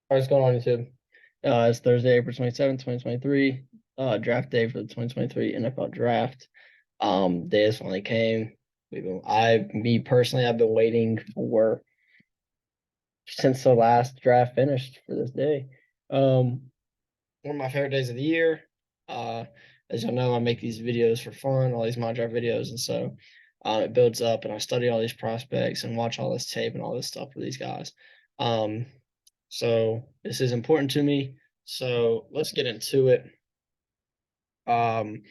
What's going on YouTube? It's Thursday, April 27th, 2023. Draft day for the 2023 NFL draft. Day has finally came. Me personally, I've been waiting for since the last draft finished for this day. One of my favorite days of the year. Uh, as y'all know, I make these videos for fun, all these mock draft videos, and so it builds up, and I study all these prospects and watch all this tape and all this stuff for these guys. Um, so this is important to me. So let's get into it. Um,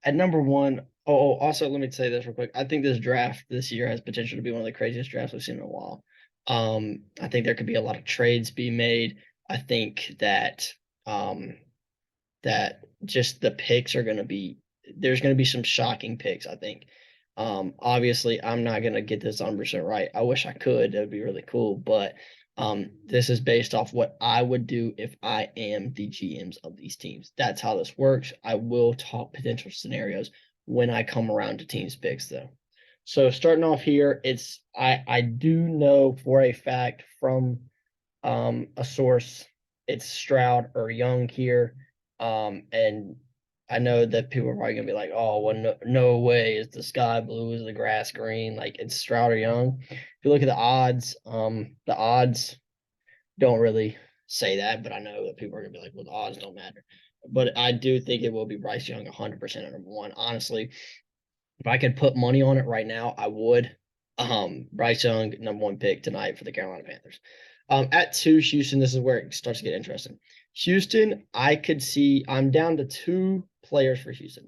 at number one, also let me say this real quick. I think this draft this year has potential to be one of the craziest drafts we've seen in a while. I think there could be a lot of trades be made. I think um, that just the picks are going to be there's going to be some shocking picks, I think. Obviously, I'm not going to get this 100% right. I wish I could. That would be really cool. But this is based off what I would do if I am the GMs of these teams. That's how this works. I will talk potential scenarios when I come around to teams picks, though. So starting off here, I do know for a fact from a source, it's Stroud or Young here. And I know that people are probably gonna be like, "Oh, well, no way is the sky blue, is the grass green?" Like it's Stroud or Young. If you look at the odds don't really say that, but I know that people are gonna be like, "Well, the odds don't matter." But I do think it will be Bryce Young 100% at number one. Honestly, if I could put money on it right now, I would. Bryce Young, number one pick tonight for the Carolina Panthers. At two, Houston, this is where it starts to get interesting. Houston, I'm down to two players for Houston,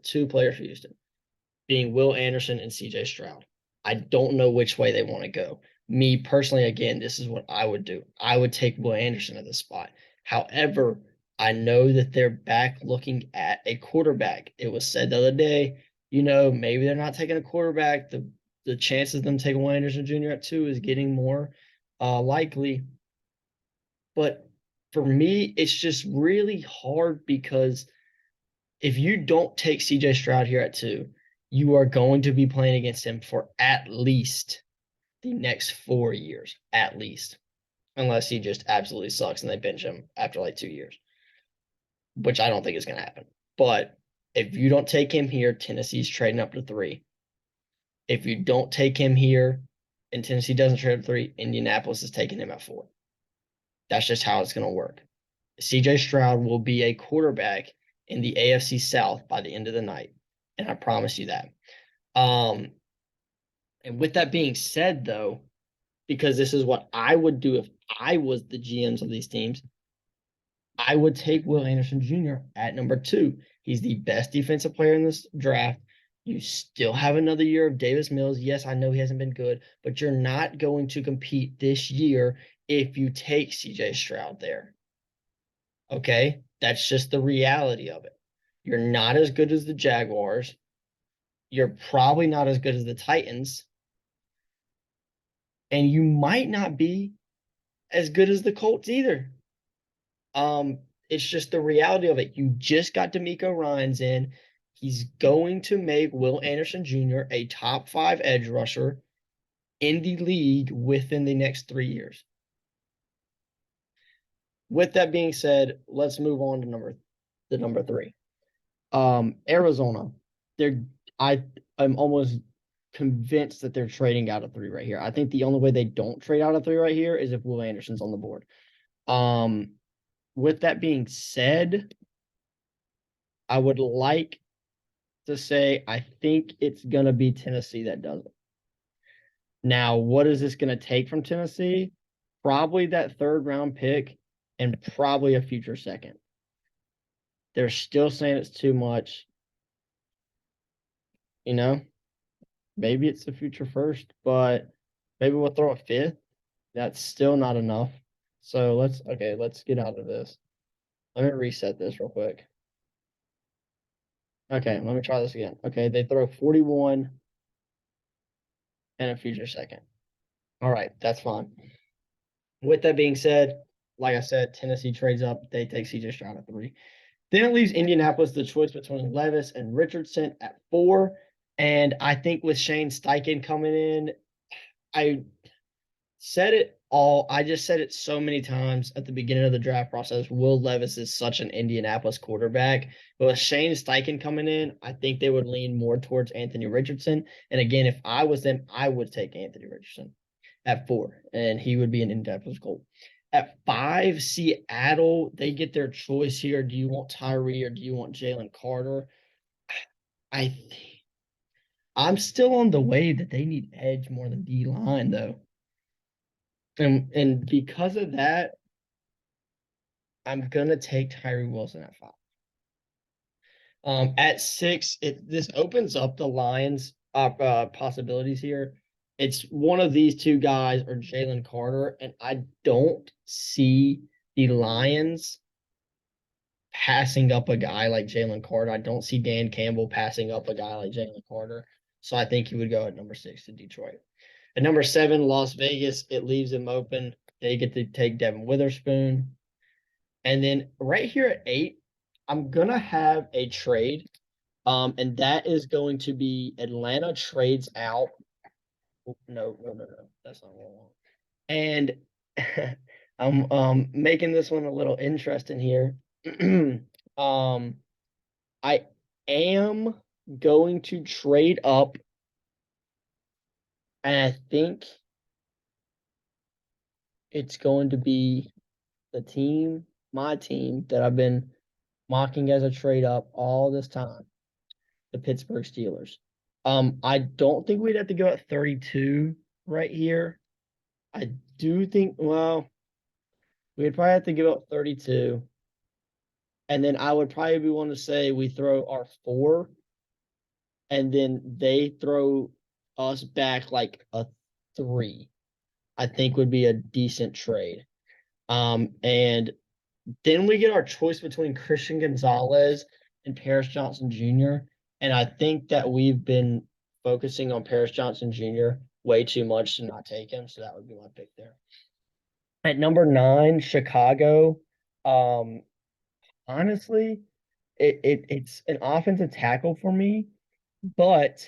being Will Anderson and CJ Stroud. I don't know which way they want to go. Me personally, again, this is what I would do. I would take Will Anderson at this spot. However, I know that they're back looking at a quarterback. It was said the other day, maybe they're not taking a quarterback. The chances of them taking Will Anderson Jr. at two is getting more likely. But for me, it's just really hard because if you don't take CJ Stroud here at two, you are going to be playing against him for at least the next 4 years, at least, unless he just absolutely sucks and they bench him after like 2 years, which I don't think is going to happen. But if you don't take him here, Tennessee's trading up to three. If you don't take him here and Tennessee doesn't trade up three, Indianapolis is taking him at four. That's just how it's going to work. CJ Stroud will be a quarterback in the AFC South by the end of the night. And I promise you that. Um, and with that being said, though, because this is what I would do if I was the GMs of these teams, I would take Will Anderson Jr. at number two. He's the best defensive player in this draft. You still have another year of Davis Mills. Yes, I know he hasn't been good, but you're not going to compete this year if you take CJ Stroud there. Okay? That's just the reality of it. You're not as good as the Jaguars. You're probably not as good as the Titans. And you might not be as good as the Colts either. It's just the reality of it. You just got D'Amico Ryans in. He's going to make Will Anderson Jr. a top five edge rusher in the league within the next 3 years. With that being said, let's move on to number three. Arizona. They're I'm almost convinced that they're trading out of three right here. I think the only way they don't trade out of three right here is if Will Anderson's on the board. With that being said, I would like to say I think it's gonna be Tennessee that does it. Now, what is this gonna take from Tennessee? Probably that third round pick and probably a future second. They're still saying it's too much. You know, maybe it's the future first, but maybe we'll throw a fifth. That's still not enough. So let's get out of this. Let me reset this real quick. Okay, let me try this again. Okay, they throw 41 and a future second. All right, that's fine. With that being said, like I said, Tennessee trades up. They take CJ Stroud at three. Then it leaves Indianapolis the choice between Levis and Richardson at four. And I think with Shane Steichen coming in, I said it I just said it so many times at the beginning of the draft process. Will Levis is such an Indianapolis quarterback. But with Shane Steichen coming in, I think they would lean more towards Anthony Richardson. And again, if I was them, I would take Anthony Richardson at 4, and he would be an Indianapolis Colt. At 5, Seattle, they get their choice here. Do you want Tyree or do you want Jalen Carter? I think I'm still on the wave that they need edge more than D line though. And because of that, I'm gonna take Tyree Wilson at 5. At 6, this opens up the Lions possibilities here. It's one of these two guys or Jalen Carter, and I don't see the Lions passing up a guy like Jalen Carter. I don't see Dan Campbell passing up a guy like Jalen Carter. So I think he would go at number 6 to Detroit. At number 7, Las Vegas, it leaves them open. They get to take Devin Witherspoon. And then right here at 8, I'm gonna have a trade. And that is going to be Atlanta trades out. No. That's not what I want. And I'm making this one a little interesting here. I am going to trade up, and I think it's going to be my team that I've been mocking as a trade up all this time, the Pittsburgh Steelers. I don't think we'd have to go at 32 right here. I do think, well, we'd probably have to give up 32. And then I would probably want to say we throw our 4, and then they throw us back like a 3. I think would be a decent trade. And then we get our choice between Christian Gonzalez and Paris Johnson Jr. And I think that we've been focusing on Paris Johnson Jr. way too much to not take him. So that would be my pick there. At number 9, Chicago. Honestly, it's an offensive tackle for me, but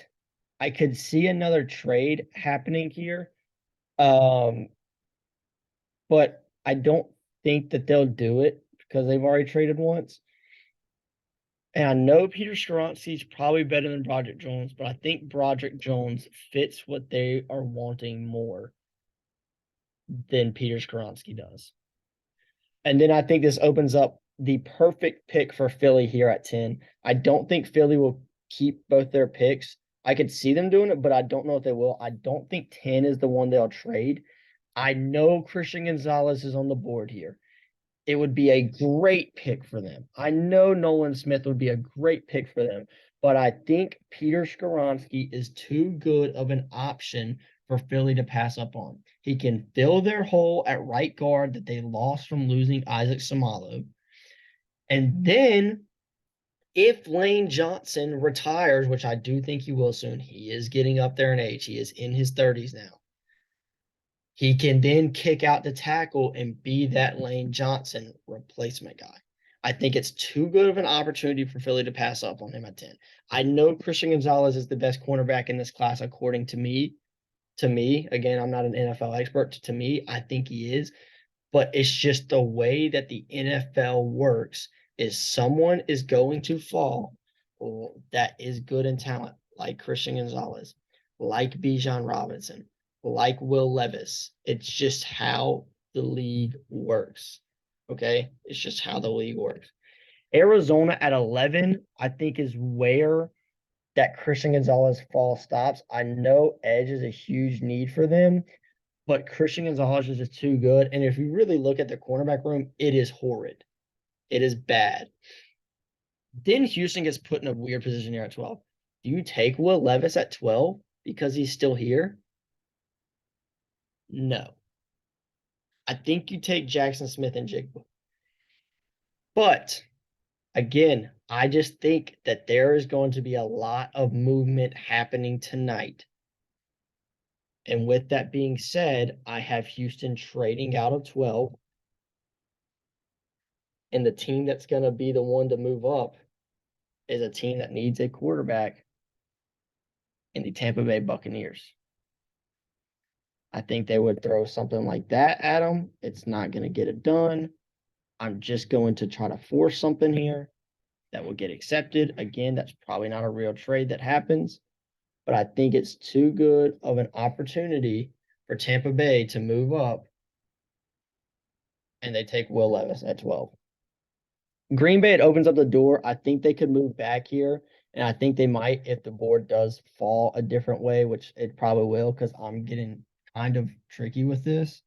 I could see another trade happening here. But I don't think that they'll do it because they've already traded once. And I know Peter Skoronski's probably better than Broderick Jones, but I think Broderick Jones fits what they are wanting more than Peter Skoronski does. And then I think this opens up the perfect pick for Philly here at 10. I don't think Philly will keep both their picks. I could see them doing it, but I don't know if they will. I don't think 10 is the one they'll trade. I know Christian Gonzalez is on the board here. It would be a great pick for them. I know Nolan Smith would be a great pick for them, but I think Peter Skoronski is too good of an option for Philly to pass up on. He can fill their hole at right guard that they lost from losing Isaac Samalo. And then if Lane Johnson retires, which I do think he will soon, he is getting up there in age. He is in his 30s now. He can then kick out the tackle and be that Lane Johnson replacement guy. I think it's too good of an opportunity for Philly to pass up on him at 10. I know Christian Gonzalez is the best cornerback in this class, according to me. To me, again, I'm not an NFL expert. To me, I think he is. But it's just the way that the NFL works is someone is going to fall that is good in talent, like Christian Gonzalez, like Bijan Robinson, like Will Levis. It's just how the league works. Okay? It's just how the league works. Arizona at 11, I think, is where that Christian Gonzalez fall stops. I know edge is a huge need for them, but Christian Gonzalez is just too good. And if you really look at the cornerback room, it is horrid. It is bad. Then Houston gets put in a weird position here at 12. Do you take Will Levis at 12 because he's still here? No. I think you take Jackson Smith and Jigba. But again, I just think that there is going to be a lot of movement happening tonight. And with that being said, I have Houston trading out of 12. And the team that's going to be the one to move up is a team that needs a quarterback in the Tampa Bay Buccaneers. I think they would throw something like that at him. It's not going to get it done. I'm just going to try to force something here that will get accepted. Again, that's probably not a real trade that happens, but I think it's too good of an opportunity for Tampa Bay to move up, and they take Will Levis at 12. Green Bay, it opens up the door. I think they could move back here, and I think they might if the board does fall a different way, which it probably will because I'm getting kind of tricky with this.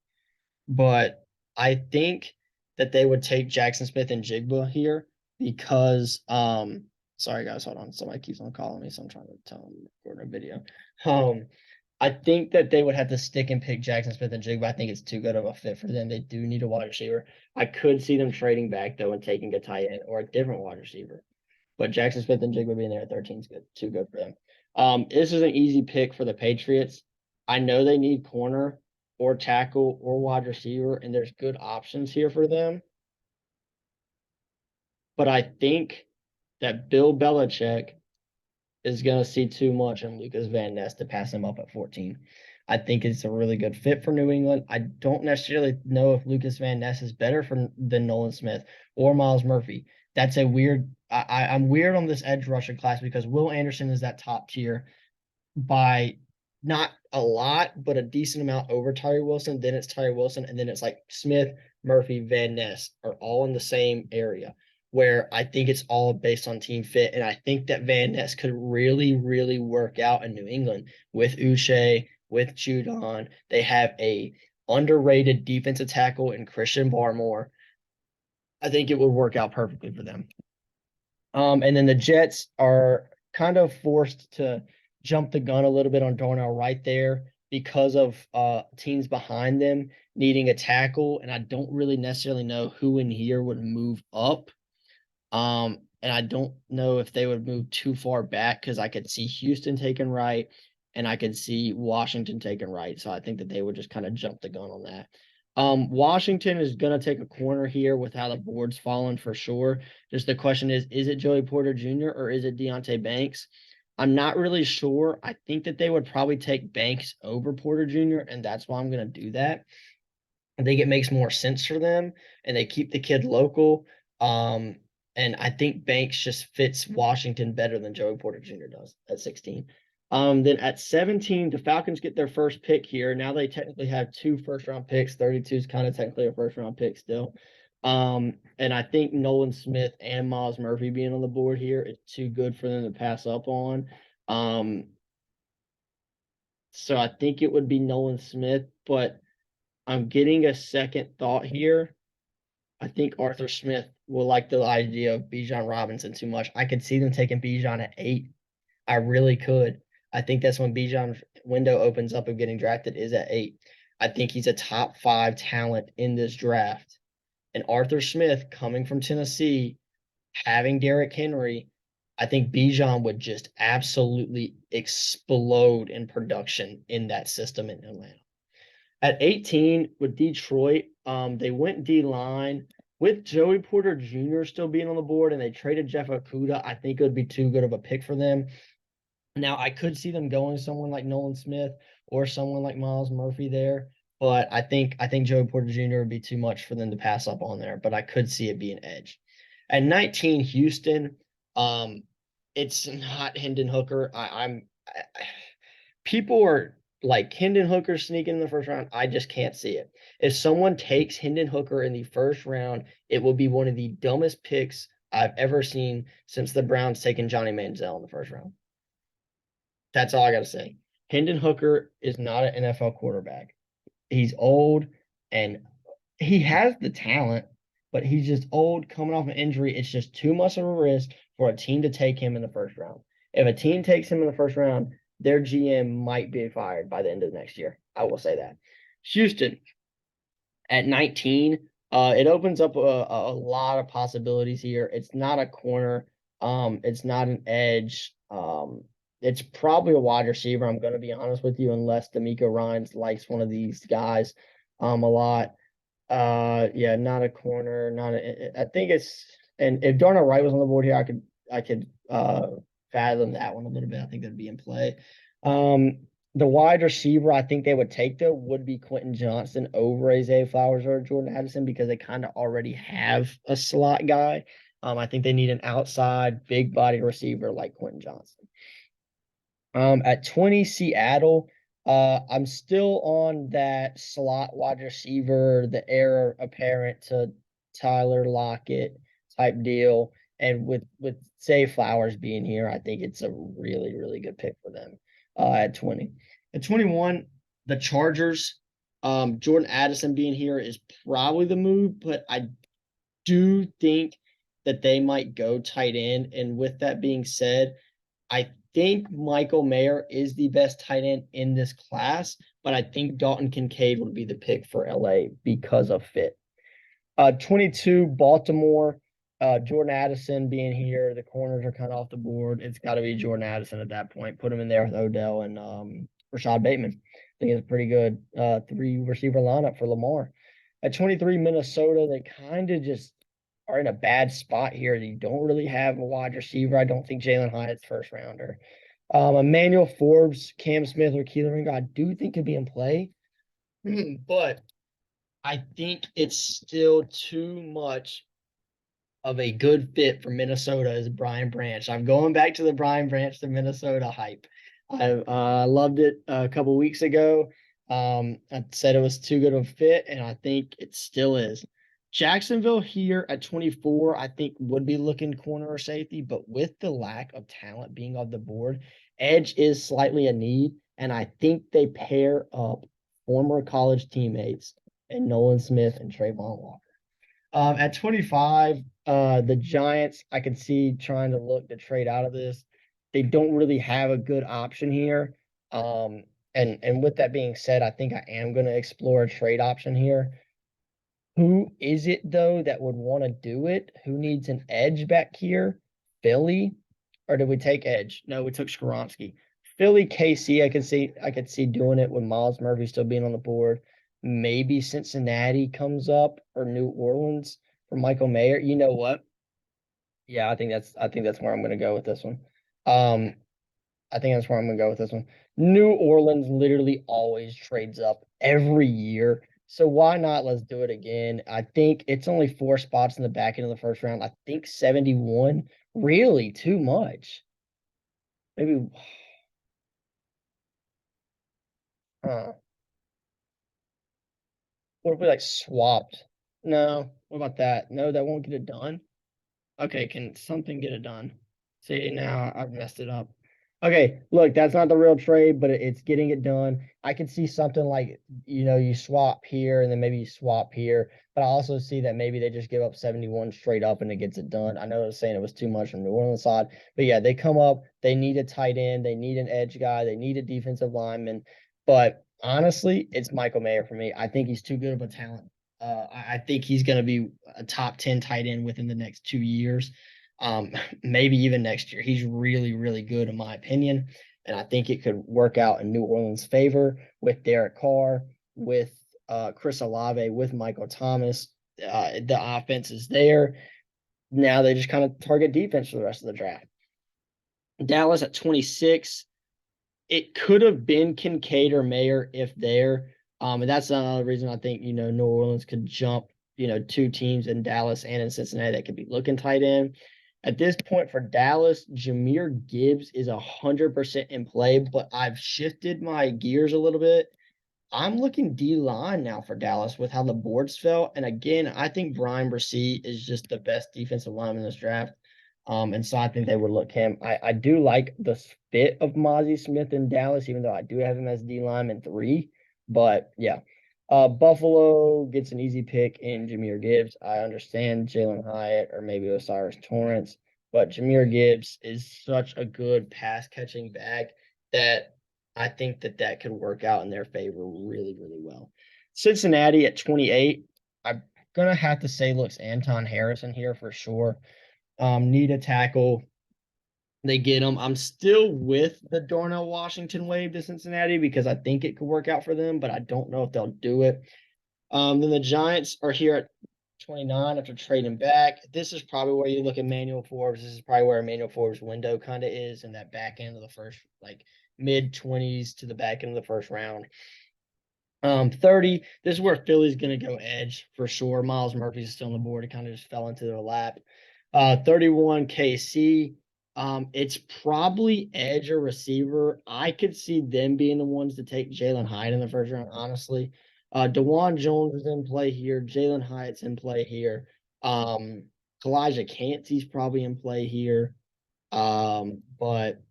But I think that they would take Jackson Smith and Jigba here because sorry guys, hold on. Somebody keeps on calling me, so I'm trying to tell them I'm recording a video. Um I think that they would have to stick and pick Jackson Smith and Jigba. I think it's too good of a fit for them. They do need a wide receiver. I could see them trading back though and taking a tight end or a different wide receiver. But Jackson Smith and Jigba being there at 13 is good, too good for them. This is an easy pick for the Patriots. I know they need corner or tackle or wide receiver, and there's good options here for them. But I think that Bill Belichick is going to see too much in Lucas Van Ness to pass him up at 14. I think it's a really good fit for New England. I don't necessarily know if Lucas Van Ness is better than Nolan Smith or Miles Murphy. That's a weird. I'm weird on this edge rusher class because Will Anderson is that top tier by not a lot, but a decent amount over Tyree Wilson. Then it's Tyree Wilson, and then it's like Smith, Murphy, Van Ness are all in the same area where I think it's all based on team fit. And I think that Van Ness could really, really work out in New England with Uche, with Judon. They have a underrated defensive tackle in Christian Barmore. I think it would work out perfectly for them. And then the Jets are kind of forced to jump the gun a little bit on Darnell right there because of teams behind them needing a tackle. And I don't really necessarily know who in here would move up. And I don't know if they would move too far back because I could see Houston taking right and I could see Washington taking right. So I think that they would just kind of jump the gun on that. Washington is going to take a corner here with how the board's fallen for sure. Just the question is it Joey Porter Jr. or is it Deonte Banks? I'm not really sure. I think that they would probably take Banks over Porter Jr., and that's why I'm going to do that. I think it makes more sense for them, and they keep the kid local. And I think Banks just fits Washington better than Joey Porter Jr. does at 16. Then at 17, the Falcons get their first pick here. Now they technically have 2 first-round picks. 32 is kind of technically a first-round pick still. And I think Nolan Smith and Miles Murphy being on the board here is too good for them to pass up on. So I think it would be Nolan Smith, but I'm getting a second thought here. I think Arthur Smith will like the idea of Bijan Robinson too much. I could see them taking Bijan at 8. I really could. I think that's when Bijan's window opens up of getting drafted is at 8. I think he's a top 5 talent in this draft. And Arthur Smith coming from Tennessee, having Derrick Henry, I think Bijan would just absolutely explode in production in that system in Atlanta. At 18 with Detroit, they went D-line with Joey Porter Jr. still being on the board, and they traded Jeff Okudah. I think it would be too good of a pick for them. Now, I could see them going someone like Nolan Smith or someone like Miles Murphy there, but I think Joey Porter Jr. would be too much for them to pass up on there, but I could see it being edge. At 19, Houston, it's not Hendon Hooker. People are like Hendon Hooker sneaking in the first round. I just can't see it. If someone takes Hendon Hooker in the first round, it will be one of the dumbest picks I've ever seen since the Browns taking Johnny Manziel in the first round. That's all I got to say. Hendon Hooker is not an NFL quarterback. He's old and he has the talent, but he's just old coming off an injury. It's just too much of a risk for a team to take him in the first round. If a team takes him in the first round, their GM might be fired by the end of next year. I will say that. Houston at 19, it opens up a lot of possibilities here. It's not a corner. It's not an edge. It's probably a wide receiver. I'm going to be honest with you, unless D'Amico Ryans likes one of these guys a lot. Yeah, not a corner. I think it's and if Darnell Wright was on the board here, I could fathom that one a little bit. I think that'd be in play. The wide receiver I think they would take though would be Quentin Johnson over Isaiah Flowers or Jordan Addison because they kind of already have a slot guy. I think they need an outside big body receiver like Quentin Johnson. At 20, Seattle. I'm still on that slot wide receiver, the heir apparent to Tyler Lockett type deal. And with Say Flowers being here, I think it's a really, really good pick for them at 20. At 21, the Chargers. Jordan Addison being here is probably the move, but I do think that they might go tight end. And with that being said, I think Michael Mayer is the best tight end in this class, but I think Dalton Kincaid would be the pick for LA because of fit. 22, Baltimore. Jordan Addison being here, the corners are kind of off the board. It's got to be Jordan Addison at that point. Put him in there with Odell and Rashad Bateman. I think it's a pretty good three receiver lineup for Lamar. At 23, Minnesota, they kind of just are in a bad spot here. You don't really have a wide receiver. I don't think Jalen Hyatt's first rounder. Emmanuel Forbes, Cam Smith, or Keeler Ringo, I do think could be in play, but I think it's still too much of a good fit for Minnesota as Brian Branch. I'm going back to the Brian Branch to Minnesota hype. I loved it a couple weeks ago. I said it was too good of a fit, and I think it still is. Jacksonville here at 24, I think would be looking corner or safety, but with the lack of talent being on the board, edge is slightly a need, and I think they pair up former college teammates and Nolan Smith and Trayvon Walker. At 25, the Giants, I can see trying to look to trade out of this. They don't really have a good option here. And with that being said, I think I am going to explore a trade option here. Who is it though that would want to do it? Who needs an edge back here? Philly, or did we take edge? No, we took Skoronski. Philly, KC, I could see doing it with Miles Murphy still being on the board. Maybe Cincinnati comes up or New Orleans for Michael Mayer. You know what? Yeah, I think that's where I'm gonna go with this one. Um, I think that's where I'm gonna go with this one. New Orleans literally always trades up every year. So why not? Let's do it again. I think it's only 4 spots in the back end of the first round. I think 71. Really too much. Maybe uh what if we like swapped? No. What about that? No, that won't get it done. Okay, can something get it done? See, now I've messed it up. Okay, look, that's not the real trade, but it's getting it done. I can see something like, you swap here and then maybe you swap here, but I also see that maybe they just give up 71 straight up and it gets it done. I know I was saying it was too much from New Orleans side, but yeah, they come up, they need a tight end, they need an edge guy, they need a defensive lineman, but honestly, it's Michael Mayer for me. I think he's too good of a talent. I think he's going to be a top 10 tight end within the next 2 years, maybe even next year. He's really, really good, in my opinion. And I think it could work out in New Orleans' favor with Derek Carr, with Chris Olave, with Michael Thomas. The offense is there. Now they just kind of target defense for the rest of the draft. Dallas at 26. It could have been Kincaid or Mayer if there. And that's another reason I think, New Orleans could jump, 2 teams in Dallas and in Cincinnati that could be looking tight end. At this point for Dallas, Jahmyr Gibbs is 100% in play, but I've shifted my gears a little bit. I'm looking D line now for Dallas with how the boards fell. And again, I think Brian Bresee is just the best defensive lineman in this draft. And so I think they would look him. I do like the fit of Mozzie Smith in Dallas, even though I do have him as D lineman 3. But yeah. Buffalo gets an easy pick in Jahmyr Gibbs. I understand Jalen Hyatt or maybe Osiris Torrance, but Jahmyr Gibbs is such a good pass catching back that I think that could work out in their favor really, really well. Cincinnati at 28. I'm gonna have to say looks Anton Harrison here for sure. Need a tackle. They get him. I'm still with the Darnell Washington wave to Cincinnati because I think it could work out for them, but I don't know if they'll do it. Then the Giants are here at 29 after trading back. This is probably where you look at Emmanuel Forbes. This is probably where Emmanuel Forbes' window kind of is in that back end of the first, like mid-20s to the back end of the first round. 30, this is where Philly's going to go edge for sure. Miles Murphy's still on the board. It kind of just fell into their lap. 31, KC. It's probably edge or receiver. I could see them being the ones to take Jalen Hyatt in the first round, honestly. DeJuan Jones is in play here. Jalen Hyatt's in play here. Kalijah Cansey's probably in play here. But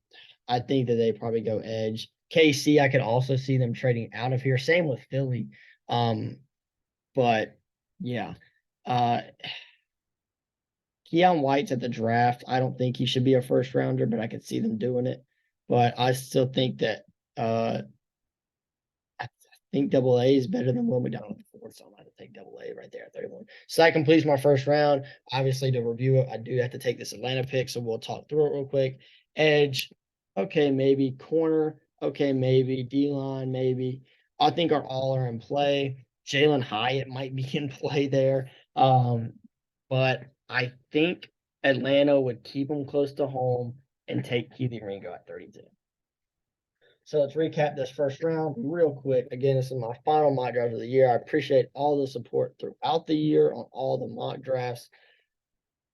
I think that they probably go edge. KC, I could also see them trading out of here. Same with Philly. But yeah. Keon White's at the draft. I don't think he should be a first rounder, but I could see them doing it. But I still think that I think double A is better than Will McDonald before, so I'm going to take double A right there at 31. So that completes my first round. Obviously, to review it, I do have to take this Atlanta pick, so we'll talk through it real quick. Edge, okay, maybe. Corner, okay, maybe. D-line, maybe. I think all are in play. Jalen Hyatt might be in play there. But I think Atlanta would keep him close to home and take Keely Ringo at 32. So let's recap this first round real quick. Again, this is my final mock draft of the year. I appreciate all the support throughout the year on all the mock drafts.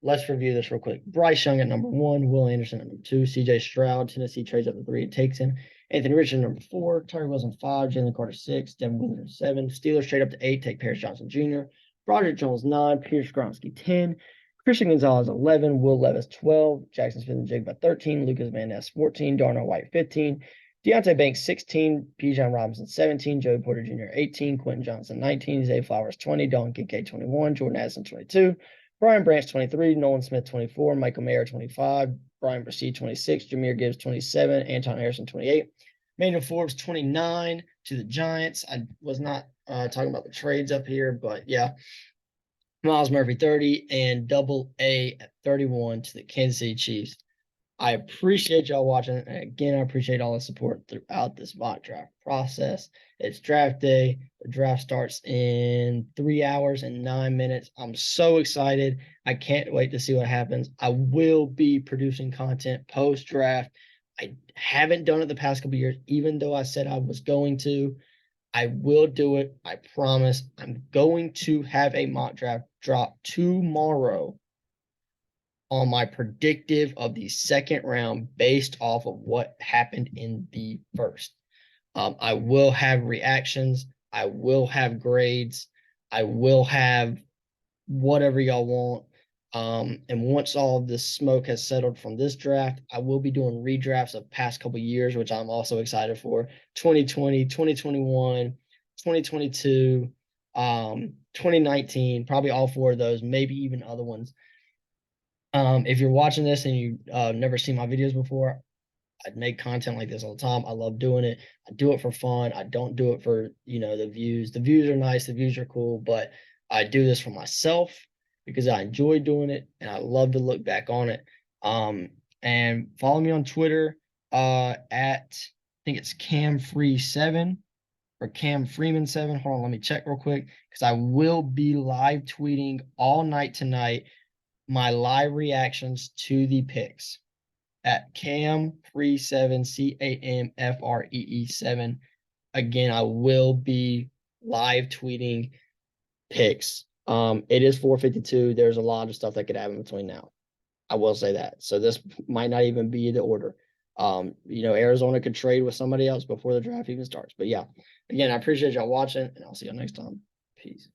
Let's review this real quick. Bryce Young at number 1, Will Anderson at number 2, CJ Stroud, Tennessee trades up to 3 and takes him. Anthony Richardson number 4, Terry Wilson 5, Jalen Carter 6, Devin Williams 7, Steelers trade up to 8, take Paris Johnson Jr., Broderick Jones 9, Peter Skronsky 10, Christian Gonzalez 11, Will Levis 12, Jackson Smith-Njigba 13, Lucas Van Ness 14, Darnell White 15, Deontay Banks 16, Bijan Robinson 17, Joey Porter Jr. 18, Quentin Johnson 19, Zay Flowers 20, Dalton Kincaid 21, Jordan Addison 22, Brian Branch 23, Nolan Smith 24, Michael Mayer 25, Brian Brasheed 26, Jahmyr Gibbs 27, Anton Harrison 28, Manuel Forbes 29 to the Giants. I was not talking about the trades up here, but yeah. Miles Murphy 30 and double A at 31 to the Kansas City Chiefs. I appreciate y'all watching. And again, I appreciate all the support throughout this mock draft process. It's draft day. The draft starts in 3 hours and 9 minutes. I'm so excited. I can't wait to see what happens. I will be producing content post-draft. I haven't done it the past couple of years, even though I said I was going to. I will do it. I promise. I'm going to have a mock draft drop tomorrow on my predictive of the second round based off of what happened in the first. I will have reactions. I will have grades. I will have whatever y'all want. And once all of this smoke has settled from this draft, I will be doing redrafts of past couple years, which I'm also excited for. 2020, 2021, 2022, 2019, probably all 4 of those, maybe even other ones. If you're watching this and you never seen my videos before, I make content like this all the time. I love doing it. I do it for fun. I don't do it for, the views. The views are nice. The views are cool, but I do this for myself because I enjoy doing it and I love to look back on it. And follow me on Twitter at, I think it's CamFree7 or Cam Freeman 7. Hold on, let me check real quick because I will be live tweeting all night tonight my live reactions to the picks at CamFree7, CAMFREE7. Again, I will be live tweeting picks. It is 4:52. There's a lot of stuff that could happen between now. I will say that. So this might not even be the order. Arizona could trade with somebody else before the draft even starts. But yeah, again, I appreciate y'all watching, and I'll see y'all next time. Peace.